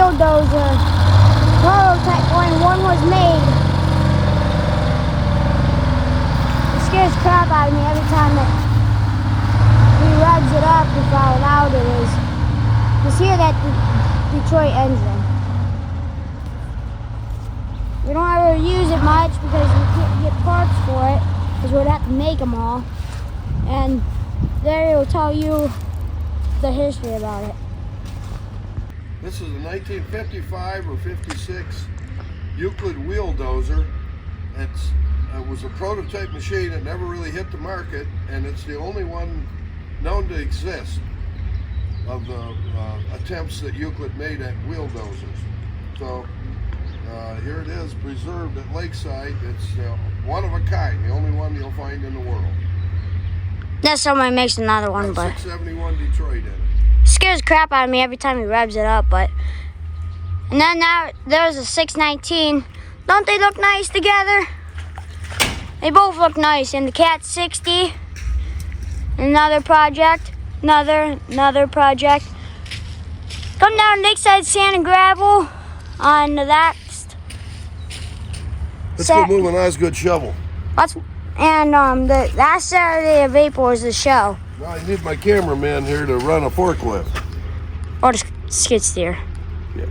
wheel dozer prototype one was made. It scares the crap out of me every time that he revs it up with how loud it is. Just hear that Detroit engine. We don't ever use it much because we can't get parts for it because we'd have to make them all. And there will tell you the history about it. This is a 1955 or 56 Euclid wheel dozer. It was a prototype machine that never really hit the market, and it's the only one known to exist of the attempts that Euclid made at wheel dozers. So here it is, preserved at Lakeside. It's one of a kind, the only one you'll find in the world. That somebody makes another one, but 671 Detroit in it. Scares the crap out of me every time he revs it up. But and then now there's a 619. Don't they look nice together? They both look nice. And the Cat 60, another project, another project. Come down Lakeside Sand and Gravel on the next. Let's go move an Osgood shovel. And the last Saturday of April is the show. Now I need my cameraman here to run a forklift. Or the skid steer. Yeah.